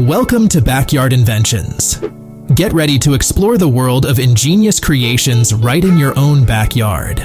Welcome to Backyard Inventions. Get ready to explore the world of ingenious creations right in your own backyard.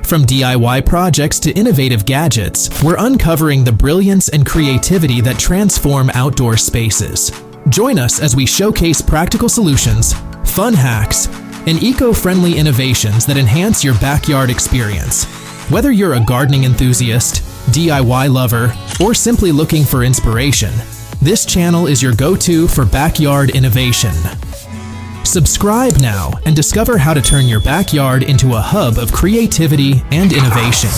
From DIY projects to innovative gadgets, we're uncovering the brilliance and creativity that transform outdoor spaces. Join us as we showcase practical solutions, fun hacks, and eco-friendly innovations that enhance your backyard experience. Whether you're a gardening enthusiast, DIY lover, or simply looking for inspiration, this channel is your go-to for backyard innovation. Subscribe now and discover how to turn your backyard into a hub of creativity and innovation.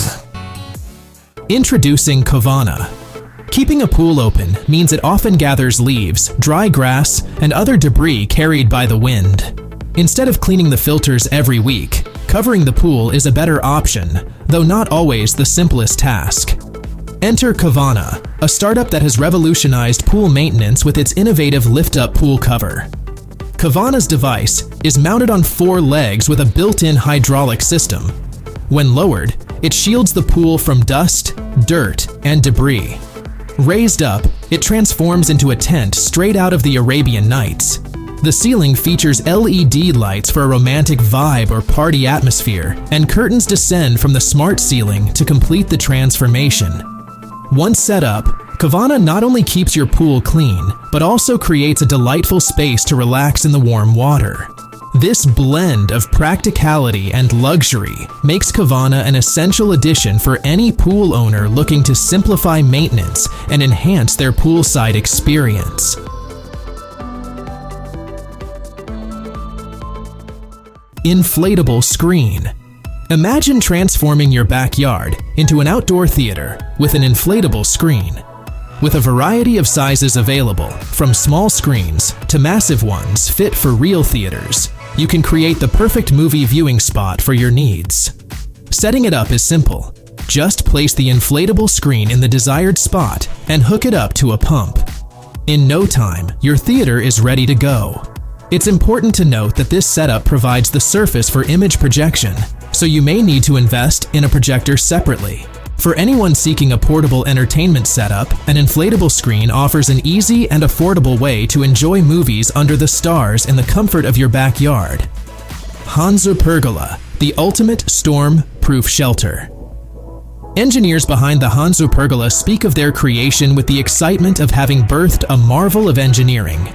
Introducing Covana. Keeping a pool open means it often gathers leaves, dry grass, and other debris carried by the wind. Instead of cleaning the filters every week, covering the pool is a better option, though not always the simplest task. Enter Covana, a startup that has revolutionized pool maintenance with its innovative lift-up pool cover. Covana's device is mounted on 4 legs with a built-in hydraulic system. When lowered, it shields the pool from dust, dirt, and debris. Raised up, it transforms into a tent straight out of the Arabian Nights. The ceiling features LED lights for a romantic vibe or party atmosphere, and curtains descend from the smart ceiling to complete the transformation. Once set up, Covana not only keeps your pool clean, but also creates a delightful space to relax in the warm water. This blend of practicality and luxury makes Covana an essential addition for any pool owner looking to simplify maintenance and enhance their poolside experience. Inflatable Screen. Imagine transforming your backyard into an outdoor theater with an inflatable screen. With a variety of sizes available, from small screens to massive ones fit for real theaters, you can create the perfect movie viewing spot for your needs. Setting it up is simple. Just place the inflatable screen in the desired spot and hook it up to a pump. In no time, your theater is ready to go. It's important to note that this setup provides the surface for image projection, so you may need to invest in a projector separately. For anyone seeking a portable entertainment setup, an inflatable screen offers an easy and affordable way to enjoy movies under the stars in the comfort of your backyard. Hansø Pergola, the ultimate storm-proof shelter. Engineers behind the Hansø Pergola speak of their creation with the excitement of having birthed a marvel of engineering.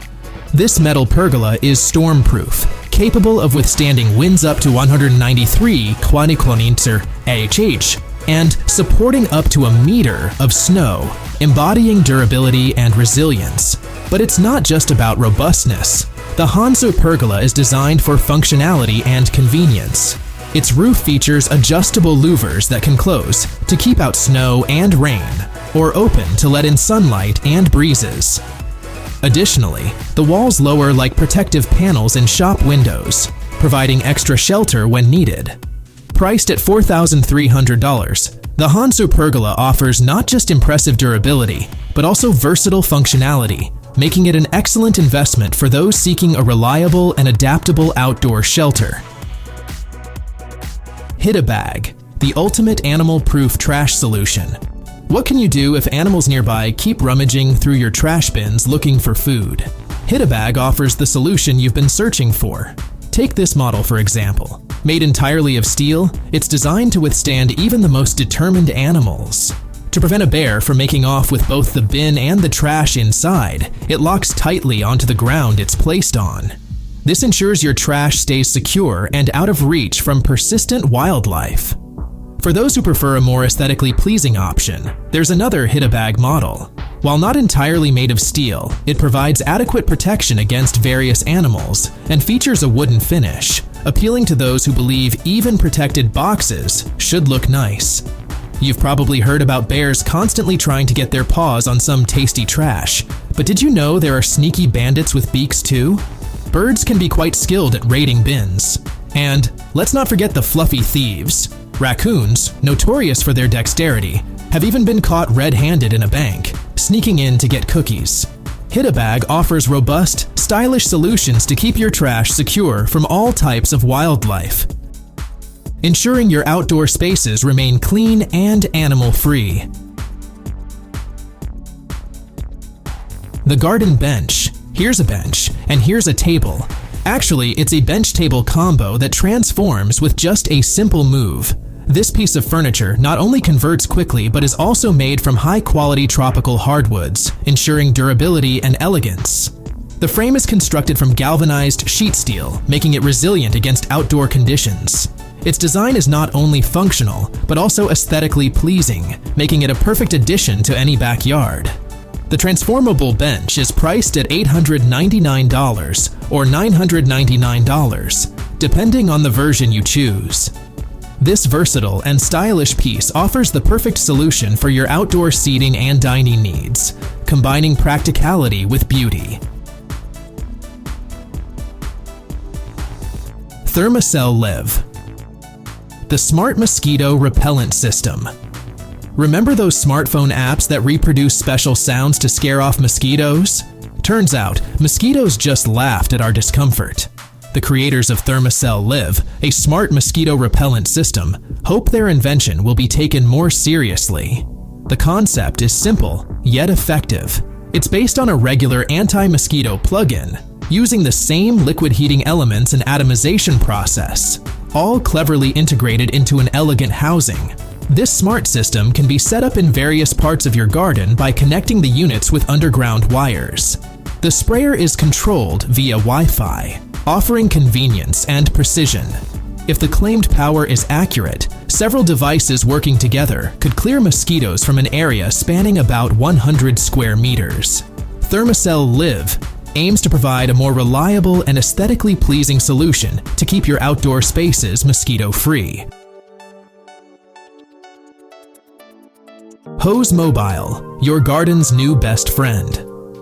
This metal pergola is storm-proof, capable of withstanding winds up to 193 km/h and supporting up to a meter of snow, embodying durability and resilience. But it's not just about robustness. The Hansø Pergola is designed for functionality and convenience. Its roof features adjustable louvers that can close to keep out snow and rain, or open to let in sunlight and breezes. Additionally, the walls lower like protective panels in shop windows, providing extra shelter when needed. Priced at $4,300, the Hansø Pergola offers not just impressive durability, but also versatile functionality, making it an excellent investment for those seeking a reliable and adaptable outdoor shelter. Hit-A-Bag, the ultimate animal-proof trash solution. What can you do if animals nearby keep rummaging through your trash bins looking for food? Hit-A-Bag offers the solution you've been searching for. Take this model for example. Made entirely of steel, it's designed to withstand even the most determined animals. To prevent a bear from making off with both the bin and the trash inside, it locks tightly onto the ground it's placed on. This ensures your trash stays secure and out of reach from persistent wildlife. For those who prefer a more aesthetically pleasing option, there's another Hit-A-Bag model. While not entirely made of steel, it provides adequate protection against various animals and features a wooden finish, appealing to those who believe even protected boxes should look nice. You've probably heard about bears constantly trying to get their paws on some tasty trash, but did you know there are sneaky bandits with beaks too? Birds can be quite skilled at raiding bins. And let's not forget the fluffy thieves. Raccoons, notorious for their dexterity, have even been caught red-handed in a bank, sneaking in to get cookies. Hit-A-Bag offers robust, stylish solutions to keep your trash secure from all types of wildlife, ensuring your outdoor spaces remain clean and animal-free. The garden bench. Here's a bench, and here's a table. Actually, it's a bench-table combo that transforms with just a simple move. This piece of furniture not only converts quickly but is also made from high-quality tropical hardwoods, ensuring durability and elegance. The frame is constructed from galvanized sheet steel, making it resilient against outdoor conditions. Its design is not only functional, but also aesthetically pleasing, making it a perfect addition to any backyard. The transformable bench is priced at $899 or $999, depending on the version you choose. This versatile and stylish piece offers the perfect solution for your outdoor seating and dining needs, combining practicality with beauty. Thermacell LIV. The Smart Mosquito Repellent System. Remember those smartphone apps that reproduce special sounds to scare off mosquitoes? Turns out, mosquitoes just laughed at our discomfort. The creators of Thermacell LIV, a smart mosquito repellent system, hope their invention will be taken more seriously. The concept is simple, yet effective. It's based on a regular anti-mosquito plug-in, using the same liquid heating elements and atomization process, all cleverly integrated into an elegant housing. This smart system can be set up in various parts of your garden by connecting the units with underground wires. The sprayer is controlled via Wi-Fi, offering convenience and precision. If the claimed power is accurate, several devices working together could clear mosquitoes from an area spanning about 100 square meters. Thermacell LIV aims to provide a more reliable and aesthetically pleasing solution to keep your outdoor spaces mosquito-free. Hose Mobile, your garden's new best friend.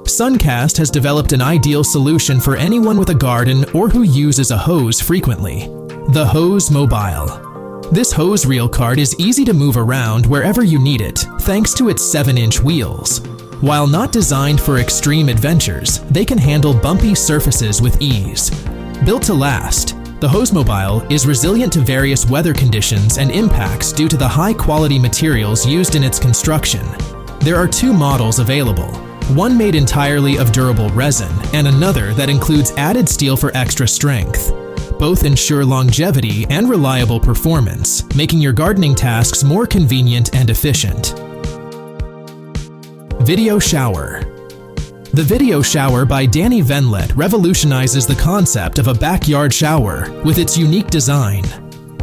Suncast has developed an ideal solution for anyone with a garden or who uses a hose frequently. The Hose Mobile. This hose reel cart is easy to move around wherever you need it thanks to its 7-inch wheels. While not designed for extreme adventures, they can handle bumpy surfaces with ease. Built to last, the Hose Mobile is resilient to various weather conditions and impacts due to the high-quality materials used in its construction. There are 2 models available. One made entirely of durable resin, and another that includes added steel for extra strength. Both ensure longevity and reliable performance, making your gardening tasks more convenient and efficient. Viteo Shower. The Viteo Shower by Danny Venlet revolutionizes the concept of a backyard shower with its unique design.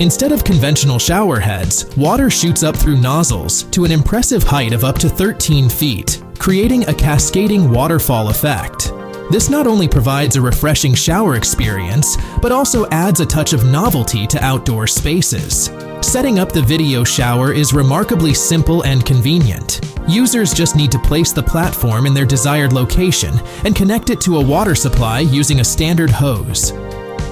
Instead of conventional shower heads, water shoots up through nozzles to an impressive height of up to 13 feet, creating a cascading waterfall effect. This not only provides a refreshing shower experience, but also adds a touch of novelty to outdoor spaces. Setting up the Viteo Shower is remarkably simple and convenient. Users just need to place the platform in their desired location and connect it to a water supply using a standard hose.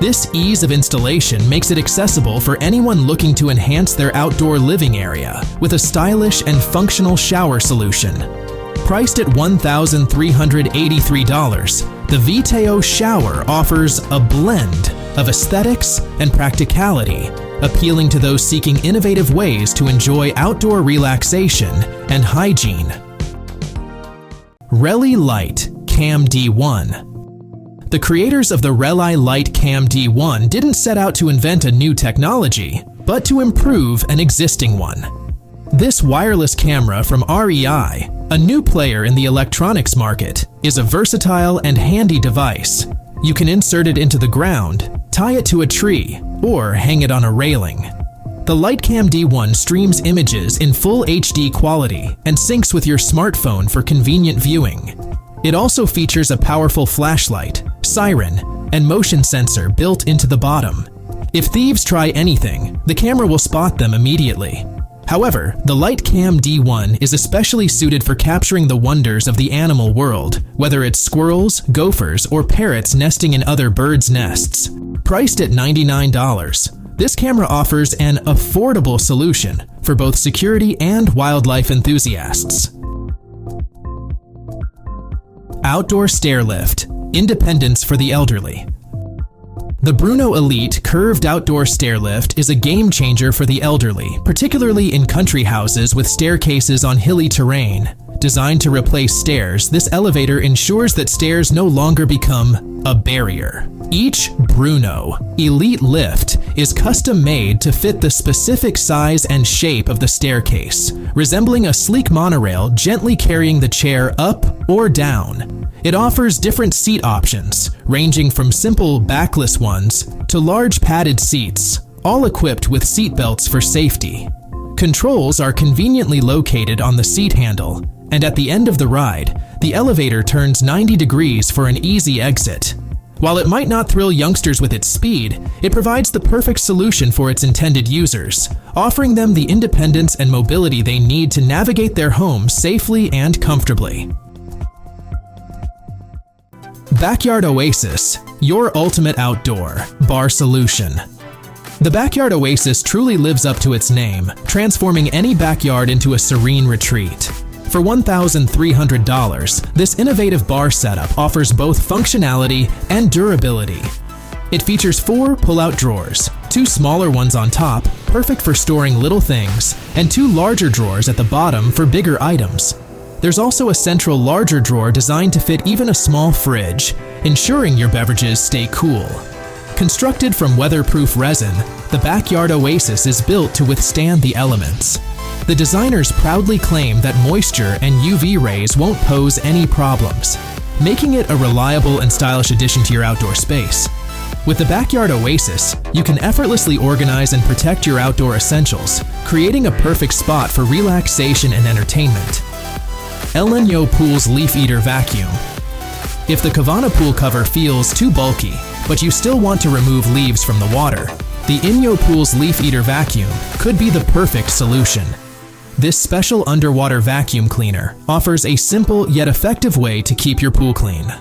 This ease of installation makes it accessible for anyone looking to enhance their outdoor living area with a stylish and functional shower solution. Priced at $1,383, the Viteo Shower offers a blend of aesthetics and practicality, appealing to those seeking innovative ways to enjoy outdoor relaxation and hygiene. Reli Light Cam D1. The creators of the Reli Light Cam D1 didn't set out to invent a new technology, but to improve an existing one. This wireless camera from REI, a new player in the electronics market, is a versatile and handy device. You can insert it into the ground, tie it to a tree, or hang it on a railing. The Light Cam D1 streams images in full HD quality and syncs with your smartphone for convenient viewing. It also features a powerful flashlight, siren, and motion sensor built into the bottom. If thieves try anything, the camera will spot them immediately. However, the Light Cam D1 is especially suited for capturing the wonders of the animal world, whether it's squirrels, gophers, or parrots nesting in other birds' nests. Priced at $99, this camera offers an affordable solution for both security and wildlife enthusiasts. Outdoor Stair Lift, independence for the elderly. The Bruno Elite curved outdoor stair lift is a game changer for the elderly, particularly in country houses with staircases on hilly terrain. Designed to replace stairs, this elevator ensures that stairs no longer become a barrier. Each Bruno Elite lift is custom-made to fit the specific size and shape of the staircase, resembling a sleek monorail gently carrying the chair up or down. It offers different seat options, ranging from simple backless ones to large padded seats, all equipped with seat belts for safety. Controls are conveniently located on the seat handle, and at the end of the ride, the elevator turns 90 degrees for an easy exit. While it might not thrill youngsters with its speed, it provides the perfect solution for its intended users, offering them the independence and mobility they need to navigate their homes safely and comfortably. Backyard Oasis, your ultimate outdoor bar solution. The Backyard Oasis truly lives up to its name, transforming any backyard into a serene retreat. For $1,300, this innovative bar setup offers both functionality and durability. It features 4 pull-out drawers, 2 smaller ones on top, perfect for storing little things, and 2 larger drawers at the bottom for bigger items. There's also a central larger drawer designed to fit even a small fridge, ensuring your beverages stay cool. Constructed from weatherproof resin, the Backyard Oasis is built to withstand the elements. The designers proudly claim that moisture and UV rays won't pose any problems, making it a reliable and stylish addition to your outdoor space. With the Backyard Oasis, you can effortlessly organize and protect your outdoor essentials, creating a perfect spot for relaxation and entertainment. Inyo Pool's Leaf Eater Vacuum. If the Covana pool cover feels too bulky, but you still want to remove leaves from the water, the Inyo Pool's Leaf Eater Vacuum could be the perfect solution. This special underwater vacuum cleaner offers a simple yet effective way to keep your pool clean.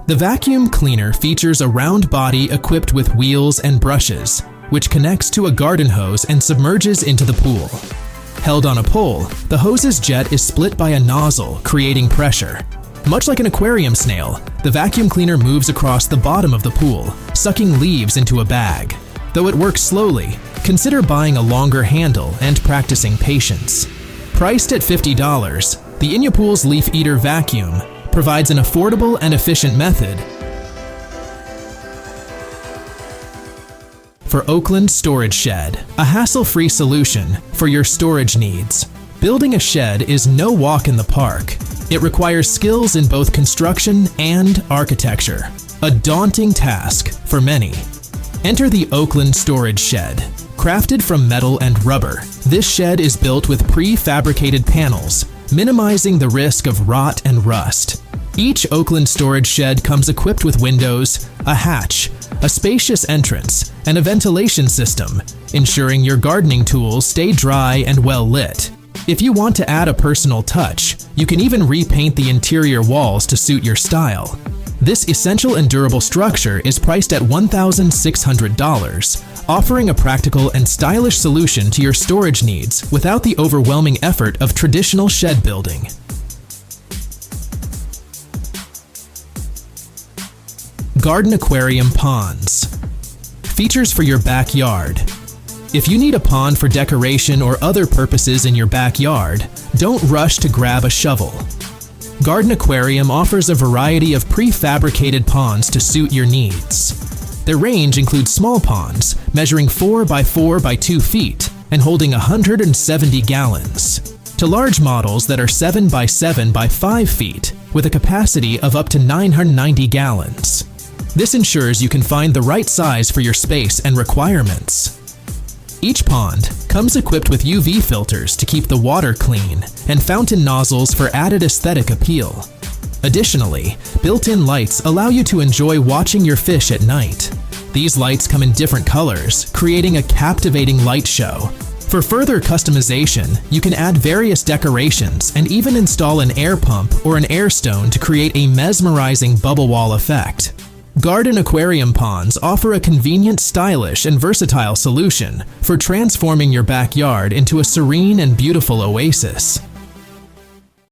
The vacuum cleaner features a round body equipped with wheels and brushes, which connects to a garden hose and submerges into the pool. Held on a pole, the hose's jet is split by a nozzle, creating pressure. Much like an aquarium snail, the vacuum cleaner moves across the bottom of the pool, sucking leaves into a bag. Though it works slowly, consider buying a longer handle and practicing patience. Priced at $50, the Inyo Pool's Leaf Eater Vacuum provides an affordable and efficient method for Oakland Storage Shed, a hassle-free solution for your storage needs. Building a shed is no walk in the park. It requires skills in both construction and architecture, a daunting task for many. Enter the Oakland Storage Shed. Crafted from metal and rubber, this shed is built with prefabricated panels, minimizing the risk of rot and rust. Each Oakland storage shed comes equipped with windows, a hatch, a spacious entrance, and a ventilation system, ensuring your gardening tools stay dry and well lit. If you want to add a personal touch, you can even repaint the interior walls to suit your style. This essential and durable structure is priced at $1,600, offering a practical and stylish solution to your storage needs without the overwhelming effort of traditional shed building. Garden Aquarium Ponds. Features for your backyard. If you need a pond for decoration or other purposes in your backyard, don't rush to grab a shovel. Garden Aquarium offers a variety of prefabricated ponds to suit your needs. Their range includes small ponds, measuring 4 by 4 by 2 feet and holding 170 gallons, to large models that are 7 by 7 by 5 feet with a capacity of up to 990 gallons. This ensures you can find the right size for your space and requirements. Each pond comes equipped with UV filters to keep the water clean and fountain nozzles for added aesthetic appeal. Additionally, built-in lights allow you to enjoy watching your fish at night. These lights come in different colors, creating a captivating light show. For further customization, you can add various decorations and even install an air pump or an air stone to create a mesmerizing bubble wall effect. Garden Aquarium Ponds offer a convenient, stylish, and versatile solution for transforming your backyard into a serene and beautiful oasis.